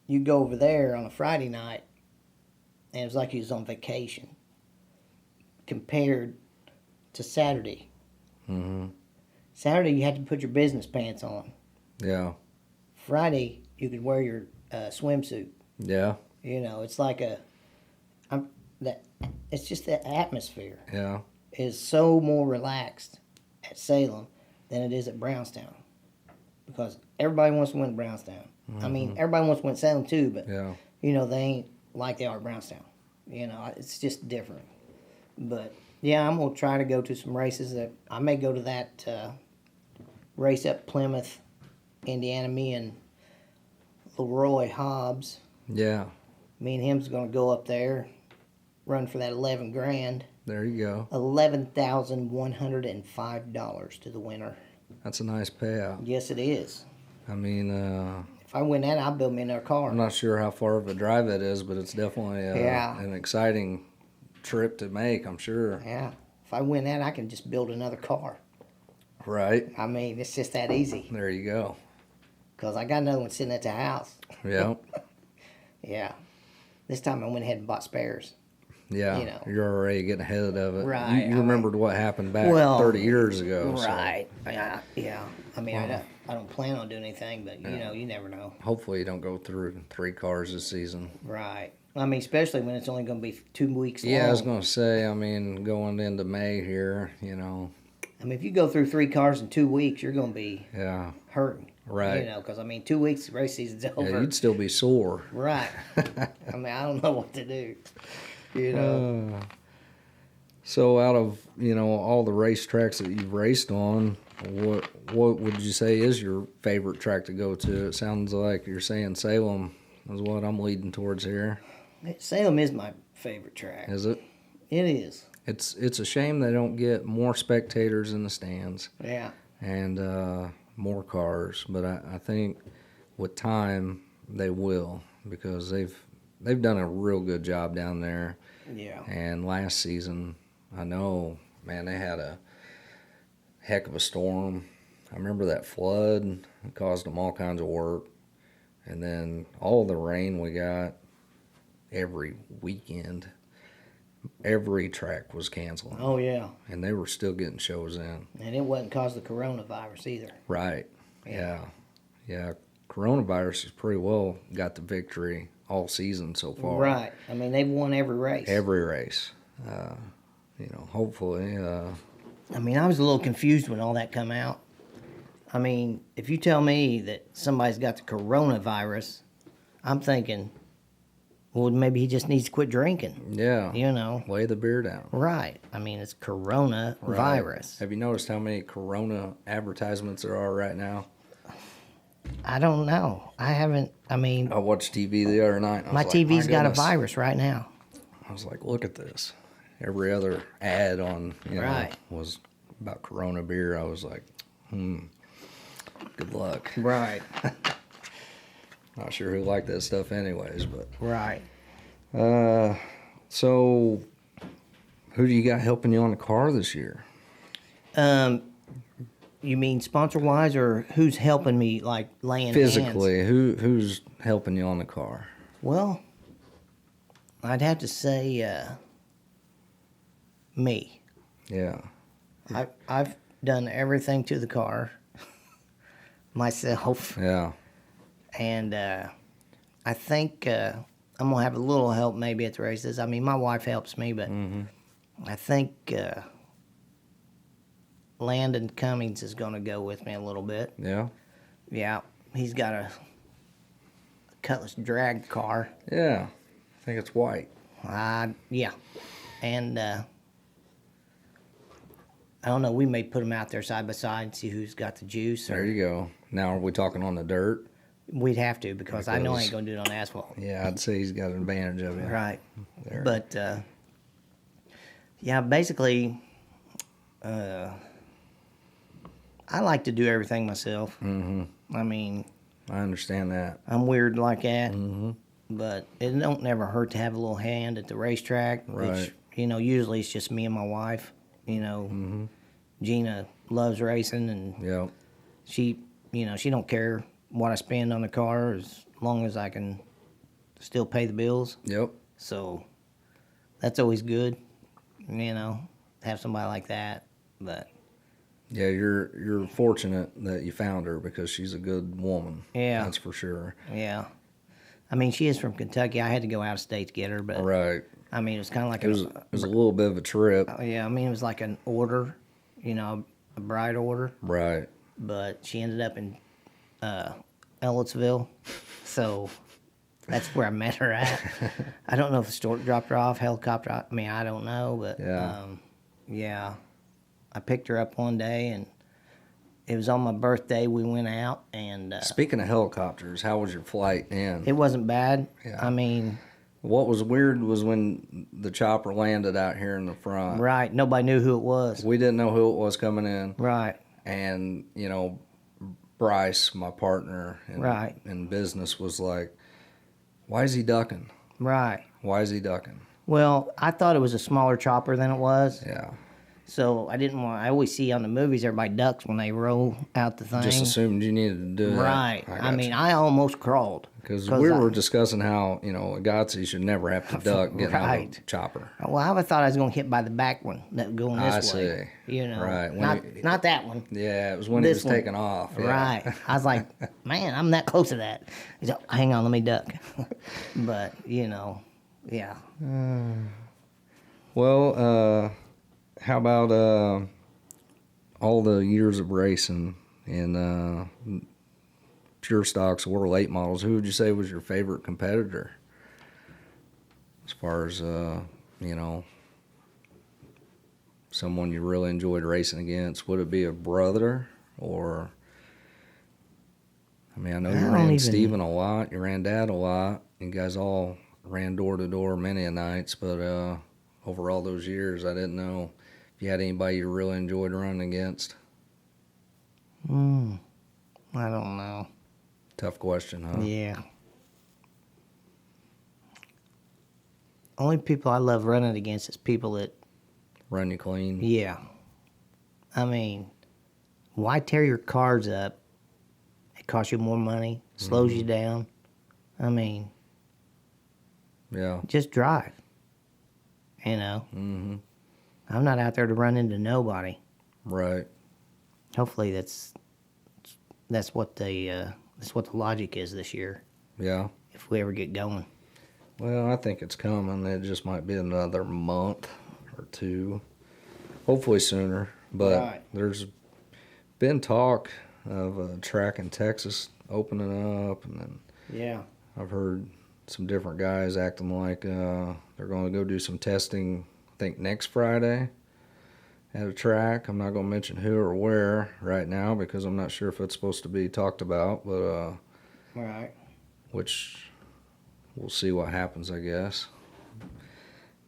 Speaker 2: you go over there on a Friday night, and it was like you was on vacation compared to Saturday.
Speaker 1: Mm-hmm.
Speaker 2: Saturday, you had to put your business pants on.
Speaker 1: Yeah.
Speaker 2: Friday, you could wear your swimsuit.
Speaker 1: Yeah.
Speaker 2: It's like it's just the atmosphere
Speaker 1: Yeah.
Speaker 2: is so more relaxed at Salem than it is at Brownstown. Because everybody wants to win at Brownstown.
Speaker 1: Mm-hmm.
Speaker 2: I mean, everybody wants to win Salem too, but,
Speaker 1: Yeah.
Speaker 2: they ain't like they are at Brownstown. It's just different. But, yeah, I'm going to try to go to some races. That I may go to that race up Plymouth, Indiana. Me and Leroy Hobbs.
Speaker 1: Yeah.
Speaker 2: Me and him's going to go up there, run for that 11 grand.
Speaker 1: There you go.
Speaker 2: $11,105 to the winner.
Speaker 1: That's a nice payout.
Speaker 2: Yes, it is.
Speaker 1: I mean,
Speaker 2: If I win that, I'll build me another car.
Speaker 1: I'm not sure how far of a drive it is, but it's definitely an exciting trip to make, I'm sure.
Speaker 2: Yeah. If I win that, I can just build another car.
Speaker 1: Right.
Speaker 2: I mean, it's just that easy.
Speaker 1: There you go.
Speaker 2: Because I got another one sitting at the house.
Speaker 1: Yeah.
Speaker 2: Yeah. This time I went ahead and bought spares.
Speaker 1: Yeah. You're already getting ahead of it.
Speaker 2: Right.
Speaker 1: You remembered what happened back 30 years ago.
Speaker 2: Right. So. Yeah. I mean, I don't plan on doing anything, but, you never know.
Speaker 1: Hopefully you don't go through 3 cars this season.
Speaker 2: Right. I mean, especially when it's only going to be 2 weeks long.
Speaker 1: Yeah, I was going to say, I mean, going into May here,
Speaker 2: I mean, if you go through 3 cars in 2 weeks, you're going to be hurting.
Speaker 1: Right.
Speaker 2: Because, 2 weeks, race season's over.
Speaker 1: Yeah, you'd still be sore.
Speaker 2: Right. I mean, I don't know what to do.
Speaker 1: So out of, all the racetracks that you've raced on, what would you say is your favorite track to go to? It sounds like you're saying Salem is what I'm leading towards here.
Speaker 2: Salem is my favorite track.
Speaker 1: Is it?
Speaker 2: It is.
Speaker 1: It's a shame they don't get more spectators in the stands.
Speaker 2: Yeah.
Speaker 1: And more cars, but I think with time they will, because they've done a real good job down there.
Speaker 2: Yeah.
Speaker 1: And last season, I know, man, they had a heck of a storm. I remember that flood. It caused them all kinds of work. And then all the rain we got every weekend every track was canceling.
Speaker 2: Oh, yeah.
Speaker 1: And they were still getting shows in.
Speaker 2: And it wasn't caused the coronavirus either.
Speaker 1: Right. Yeah. Coronavirus has pretty well got the victory all season so far.
Speaker 2: Right. I mean, they've won every race.
Speaker 1: Every race. Hopefully.
Speaker 2: I mean, I was a little confused when all that come out. I mean, if you tell me that somebody's got the coronavirus, I'm thinking, well, maybe he just needs to quit drinking.
Speaker 1: Yeah.
Speaker 2: You know.
Speaker 1: Lay the beer down.
Speaker 2: Right. I mean, it's coronavirus.
Speaker 1: Right. Have you noticed how many Corona advertisements there are right now?
Speaker 2: I don't know. I haven't. I mean,
Speaker 1: I watched TV the other night. And I
Speaker 2: my
Speaker 1: was like,
Speaker 2: TV's
Speaker 1: my
Speaker 2: got a
Speaker 1: goodness.
Speaker 2: virus right now.
Speaker 1: I was like, look at this. Every other ad on,
Speaker 2: Right.
Speaker 1: was about Corona beer. I was like, good luck.
Speaker 2: Right.
Speaker 1: Not sure who liked that stuff anyways, but.
Speaker 2: Right.
Speaker 1: So who do you got helping you on the car this year?
Speaker 2: You mean sponsor wise, or who's helping me, like laying
Speaker 1: Physically,
Speaker 2: hands?
Speaker 1: who's helping you on the car?
Speaker 2: Well, I'd have to say me.
Speaker 1: Yeah.
Speaker 2: I've done everything to the car myself,
Speaker 1: Yeah.
Speaker 2: and I think I'm gonna have a little help maybe at the races. I mean, my wife helps me, but I think Landon Cummings is gonna go with me a little bit.
Speaker 1: Yeah.
Speaker 2: Yeah, he's got a Cutlass drag car.
Speaker 1: Yeah. I think it's white.
Speaker 2: Yeah, and I don't know. We may put them out there side by side and see who's got the juice.
Speaker 1: There you go. Now, are we talking on the dirt?
Speaker 2: We'd have to because I know I ain't gonna do it on asphalt.
Speaker 1: Yeah, I'd say he's got an advantage of it.
Speaker 2: Right.
Speaker 1: There.
Speaker 2: But yeah, basically, I like to do everything myself. I mean,
Speaker 1: I understand that.
Speaker 2: I'm weird like that. But it don't never hurt to have a little hand at the racetrack.
Speaker 1: Right.
Speaker 2: Which, usually it's just me and my wife. Gina loves racing, and
Speaker 1: Yep.
Speaker 2: she don't care what I spend on the car as long as I can still pay the bills.
Speaker 1: Yep.
Speaker 2: So that's always good, have somebody like that. But
Speaker 1: Yeah, you're fortunate that you found her because she's a good woman.
Speaker 2: Yeah.
Speaker 1: That's for sure.
Speaker 2: yeah, I mean, she is from Kentucky. I had to go out of state to get her, but
Speaker 1: Right.
Speaker 2: I mean, it was kind of like
Speaker 1: It was a little bit of a trip.
Speaker 2: yeah. I mean, it was like an order, a bride order.
Speaker 1: Right.
Speaker 2: But she ended up in Ellettsville, so that's where I met her at. I don't know if the stork dropped her off, helicopter. I mean, I don't know, but
Speaker 1: Yeah.
Speaker 2: yeah, I picked her up one day, and it was on my birthday. We went out, and
Speaker 1: Speaking of helicopters, how was your flight in?
Speaker 2: it wasn't bad.
Speaker 1: Yeah.
Speaker 2: I mean,
Speaker 1: What was weird was when the chopper landed out here in the front.
Speaker 2: right? Nobody knew who it was.
Speaker 1: We didn't know who it was coming in.
Speaker 2: Right,
Speaker 1: And, Bryce, my partner
Speaker 2: Right.
Speaker 1: in business, was like, why is he ducking?
Speaker 2: right.
Speaker 1: Why is he ducking?
Speaker 2: Well, I thought it was a smaller chopper than it was.
Speaker 1: Yeah.
Speaker 2: So I didn't want. I always see on the movies everybody ducks when they roll out the thing.
Speaker 1: Just assumed you needed to do that.
Speaker 2: Right. I mean, I almost crawled.
Speaker 1: because we were discussing how, a Godsey should never have to duck getting out of
Speaker 2: Right.
Speaker 1: a chopper.
Speaker 2: Well, I thought I was going to hit by the back one that going this
Speaker 1: I
Speaker 2: way.
Speaker 1: see. Right. When
Speaker 2: Not that one.
Speaker 1: Yeah, it was when
Speaker 2: This
Speaker 1: he was
Speaker 2: one.
Speaker 1: taking off. Yeah.
Speaker 2: Right. I was like, man, I'm that close to that. He's like, hang on, let me duck. But, yeah.
Speaker 1: Well, how about all the years of racing and pure stocks or late models? Who would you say was your favorite competitor? As far as, someone you really enjoyed racing against, would it be a brother or... I know you ran Steven a lot, you ran Dad a lot, you guys all ran door to door many a nights, but over all those years, I didn't know if you had anybody you really enjoyed running against.
Speaker 2: I don't know.
Speaker 1: Tough question, huh?
Speaker 2: Yeah. Only people I love running against is people that,
Speaker 1: Run you clean.
Speaker 2: yeah. I mean, why tear your cars up? It costs you more money, slows you down. I mean,
Speaker 1: Yeah.
Speaker 2: just drive. You know,
Speaker 1: Mm-hmm.
Speaker 2: I'm not out there to run into nobody.
Speaker 1: Right.
Speaker 2: Hopefully, that's what the logic is this year.
Speaker 1: Yeah.
Speaker 2: If we ever get going.
Speaker 1: Well, I think it's coming. It just might be another month or two. Hopefully sooner. But
Speaker 2: Right.
Speaker 1: there's been talk of a track in Texas opening up, and then
Speaker 2: Yeah.
Speaker 1: I've heard some different guys acting like they're going to go do some testing, I think next Friday at a track. I'm not going to mention who or where right now because I'm not sure if it's supposed to be talked about, but
Speaker 2: Right.
Speaker 1: which we'll see what happens, I guess.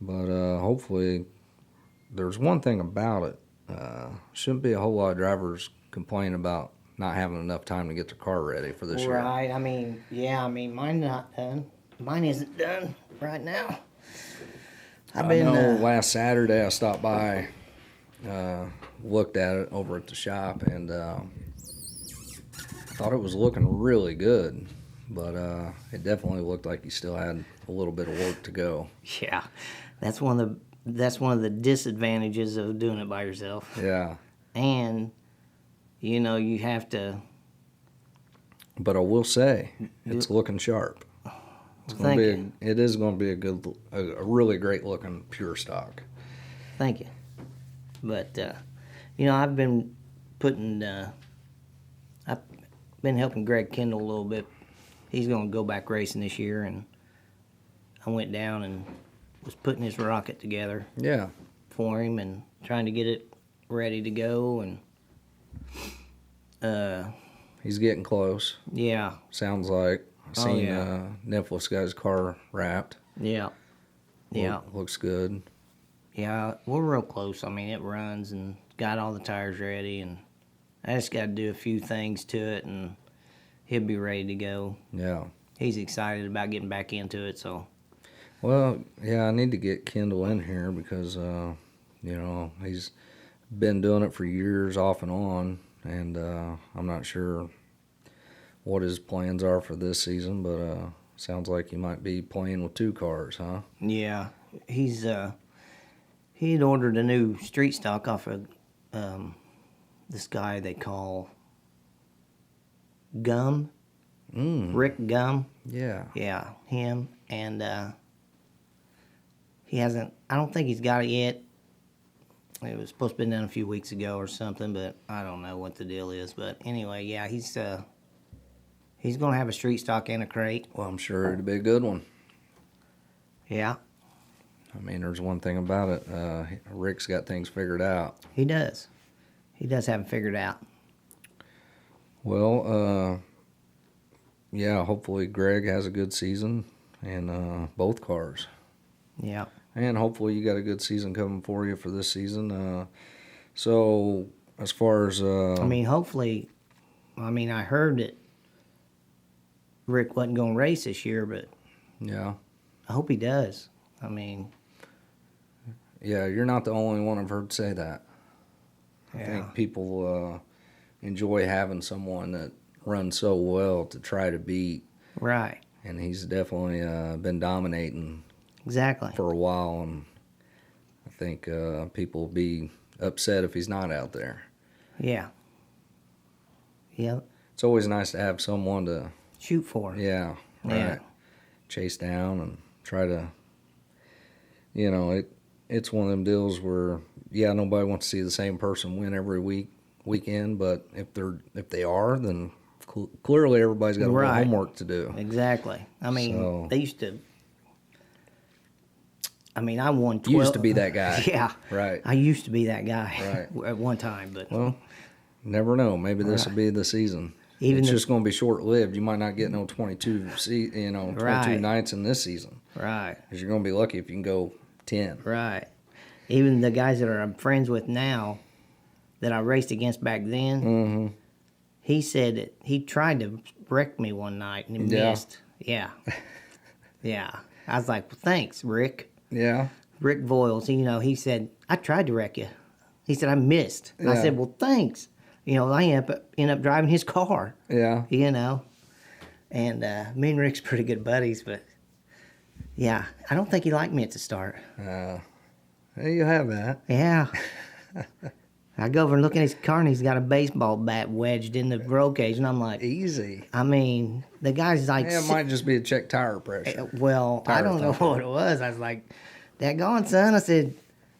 Speaker 1: But hopefully, there's one thing about it. Shouldn't be a whole lot of drivers complaining about not having enough time to get their car ready for this year.
Speaker 2: Right. I mean, yeah. I mean, mine's not done. Mine isn't done right now.
Speaker 1: I know last Saturday I stopped by, looked at it over at the shop, and thought it was looking really good. But it definitely looked like you still had a little bit of work to go.
Speaker 2: Yeah, that's one of the disadvantages of doing it by yourself.
Speaker 1: Yeah.
Speaker 2: And you have to.
Speaker 1: But I will say, it's looking sharp. It is going to be a really great looking pure stock.
Speaker 2: Thank you. But I've been I've been helping Greg Kendall a little bit. He's going to go back racing this year, and I went down and was putting his rocket together.
Speaker 1: Yeah.
Speaker 2: For him and trying to get it ready to go, and
Speaker 1: he's getting close.
Speaker 2: Yeah.
Speaker 1: Sounds like. I've seen Nicholas got his car wrapped.
Speaker 2: Yeah. Yeah.
Speaker 1: Looks good.
Speaker 2: Yeah, we're real close. I mean, it runs and got all the tires ready, and I just got to do a few things to it, and he'll be ready to go.
Speaker 1: Yeah.
Speaker 2: He's excited about getting back into it, so.
Speaker 1: Well, yeah, I need to get Kendall in here because, he's been doing it for years off and on, and I'm not sure what his plans are for this season, but sounds like he might be playing with two cars, huh?
Speaker 2: Yeah, he'd ordered a new street stock off of this guy they call Gum, Rick Gum.
Speaker 1: Yeah.
Speaker 2: Yeah, him, and he hasn't. I don't think he's got it yet. It was supposed to be done a few weeks ago or something, but I don't know what the deal is. But anyway, yeah, he's going to have a street stock and a crate.
Speaker 1: Well, I'm sure it'd be a good one.
Speaker 2: Yeah.
Speaker 1: I mean, there's one thing about it. Rick's got things figured out.
Speaker 2: He does. He does have them figured out.
Speaker 1: Well, yeah, hopefully Greg has a good season and both cars.
Speaker 2: Yeah.
Speaker 1: And hopefully you got a good season coming for you for this season. So as far as...
Speaker 2: hopefully, I heard that Rick wasn't going to race this year, but
Speaker 1: yeah,
Speaker 2: I hope he does. I mean...
Speaker 1: Yeah, you're not the only one I've heard say that. I think people enjoy having someone that runs so well to try to beat.
Speaker 2: Right.
Speaker 1: And he's definitely been dominating
Speaker 2: exactly
Speaker 1: for a while, and I think people will be upset if he's not out there.
Speaker 2: Yeah. Yeah.
Speaker 1: It's always nice to have someone to
Speaker 2: shoot for.
Speaker 1: Yeah. Right.
Speaker 2: Yeah.
Speaker 1: Chase down and try to, it's one of them deals where, yeah, nobody wants to see the same person win every weekend, but if they are, then clearly everybody's got a little homework to do.
Speaker 2: Exactly. They used to. I won 12.
Speaker 1: You used to be that guy.
Speaker 2: Yeah.
Speaker 1: Right.
Speaker 2: I used to be that guy.
Speaker 1: Right.
Speaker 2: At one time, but.
Speaker 1: Well, never know. Maybe this will be the season. It's just going to be short-lived. You might not get no 22 nights in this season.
Speaker 2: Right.
Speaker 1: Because you're going to be lucky if you can go 10.
Speaker 2: Right. Even the guys that I'm friends with now that I raced against back then, he said that he tried to wreck me one night and he missed. Yeah. Yeah. I was like, well, thanks, Rick.
Speaker 1: Yeah.
Speaker 2: Rick Voiles, he said, I tried to wreck you. He said, I missed. Yeah. I said, well, thanks. I end up driving his car.
Speaker 1: Yeah.
Speaker 2: And me and Rick's pretty good buddies, but yeah, I don't think he liked me at the start.
Speaker 1: There you have that.
Speaker 2: Yeah. I go over and look at his car, and he's got a baseball bat wedged in the roll cage, and I'm like,
Speaker 1: Easy.
Speaker 2: I mean, the guy's like,
Speaker 1: Yeah, it might just be a check tire pressure.
Speaker 2: well, I
Speaker 1: Tire
Speaker 2: don't know
Speaker 1: thumper.
Speaker 2: what it was. I was like, daggone, son. I said,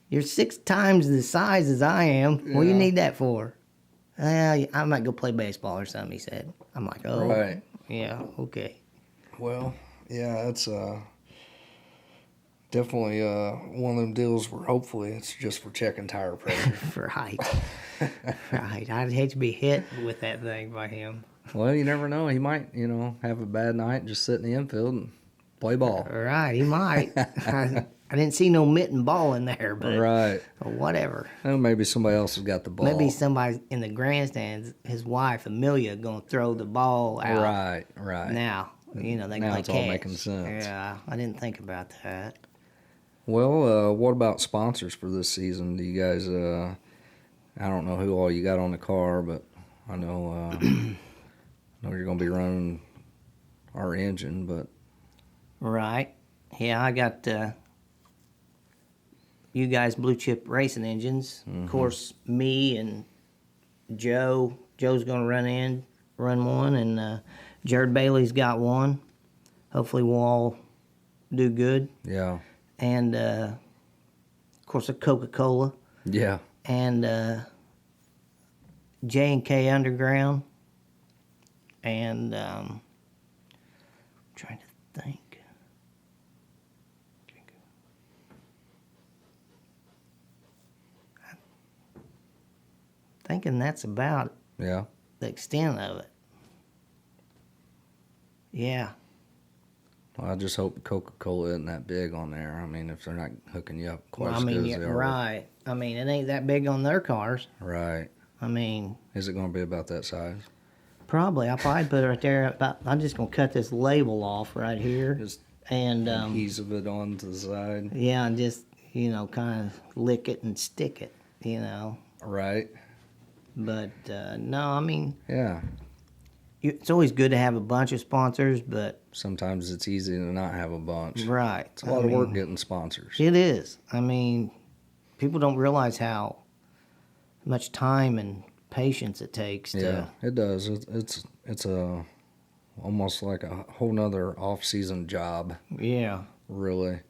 Speaker 2: you're 6 times the size as I am. What do you
Speaker 1: Yeah.
Speaker 2: need that for? I might go play baseball or something, he said. I'm like, oh,
Speaker 1: Right.
Speaker 2: yeah, okay.
Speaker 1: Well, yeah, it's definitely one of them deals where hopefully it's just for checking tire pressure.
Speaker 2: Right. Right. I'd hate to be hit with that thing by him.
Speaker 1: Well, you never know. He might, have a bad night, just sit in the infield and play ball.
Speaker 2: Right, he might. I didn't see no mitten ball in there, but
Speaker 1: Right.
Speaker 2: whatever.
Speaker 1: Well, maybe somebody else has got the ball.
Speaker 2: Maybe somebody in the grandstands, his wife, Amelia, going to throw the ball out.
Speaker 1: Right.
Speaker 2: Now, they can
Speaker 1: Now
Speaker 2: play
Speaker 1: it's all
Speaker 2: catch.
Speaker 1: making sense.
Speaker 2: Yeah, I didn't think about that.
Speaker 1: Well, what about sponsors for this season? Do you guys, I don't know who all you got on the car, but I know, you're going to be running our engine, but
Speaker 2: Right. Yeah, I got you guys blue chip racing engines. Of course, me and Joe. Joe's going to run one, and Jared Bailey's got one. Hopefully, we'll all do good.
Speaker 1: yeah.
Speaker 2: And of course, a Coca-Cola
Speaker 1: Yeah.
Speaker 2: and J&K Underground, and trying to think. Thinking that's about
Speaker 1: Yeah.
Speaker 2: the extent of it. Yeah.
Speaker 1: Well, I just hope Coca-Cola isn't that big on there. I mean, if they're not hooking you up quite
Speaker 2: Well,
Speaker 1: as
Speaker 2: I mean,
Speaker 1: good as
Speaker 2: yeah,
Speaker 1: they are.
Speaker 2: right. I mean, it ain't that big on their cars.
Speaker 1: Right.
Speaker 2: I mean,
Speaker 1: Is it going to be about that size?
Speaker 2: probably. I'll probably put it right there. I'm just going to cut this label off right here.
Speaker 1: Just
Speaker 2: And,
Speaker 1: adhesive it on to the side.
Speaker 2: yeah, and just, kind of lick it and stick it,
Speaker 1: Right.
Speaker 2: But, no, I mean,
Speaker 1: Yeah.
Speaker 2: it's always good to have a bunch of sponsors, but,
Speaker 1: Sometimes it's easy to not have a bunch.
Speaker 2: right.
Speaker 1: It's a lot of work getting sponsors.
Speaker 2: It is. I mean, people don't realize how much time and patience it takes to.
Speaker 1: Yeah, it does. It's a almost like a whole nother off-season job,
Speaker 2: Yeah.
Speaker 1: really.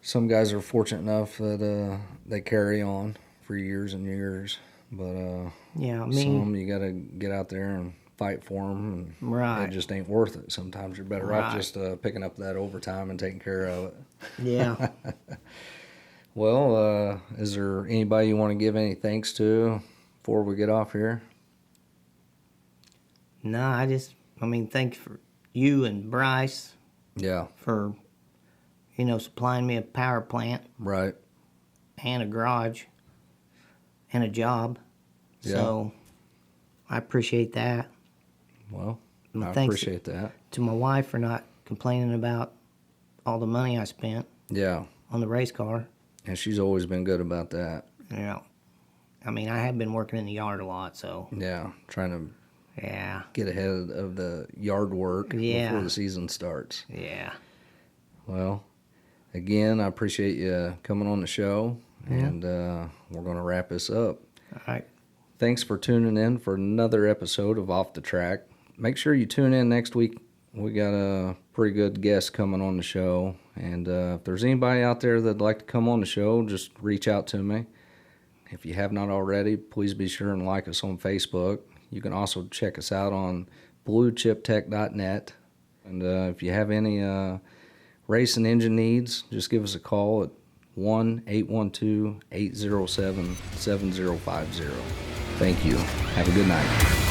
Speaker 1: Some guys are fortunate enough that they carry on for years and years, but
Speaker 2: Yeah, I mean,
Speaker 1: some you got to get out there and fight for them, and
Speaker 2: right.
Speaker 1: it just ain't worth it. Sometimes you're better off
Speaker 2: Right.
Speaker 1: just picking up that overtime and taking care of it.
Speaker 2: Yeah.
Speaker 1: Well, is there anybody you want to give any thanks to before we get off here?
Speaker 2: No, thanks for you and Bryce
Speaker 1: Yeah,
Speaker 2: for, supplying me a power plant
Speaker 1: right.
Speaker 2: and a garage and a job.
Speaker 1: Yeah.
Speaker 2: So I appreciate that.
Speaker 1: Well,
Speaker 2: And
Speaker 1: I
Speaker 2: thanks
Speaker 1: appreciate that.
Speaker 2: to my wife for not complaining about all the money I spent
Speaker 1: Yeah,
Speaker 2: on the race car.
Speaker 1: and she's always been good about that.
Speaker 2: I mean, I have been working in the yard a lot, so
Speaker 1: Yeah, trying to
Speaker 2: yeah,
Speaker 1: get ahead of the yard work
Speaker 2: Yeah.
Speaker 1: before the season starts.
Speaker 2: yeah.
Speaker 1: Well, again, I appreciate you coming on the show,
Speaker 2: Yeah.
Speaker 1: and we're going to wrap this up.
Speaker 2: All right.
Speaker 1: Thanks for tuning in for another episode of Off the Track. Make sure you tune in next week. We got a pretty good guest coming on the show, and if there's anybody out there that'd like to come on the show, just reach out to me. If you have not already, please be sure and like us on Facebook. You can also check us out on bluechiptech.net. And if you have any race and engine needs, just give us a call at 1-812-807-7050. Thank you. Have a good night.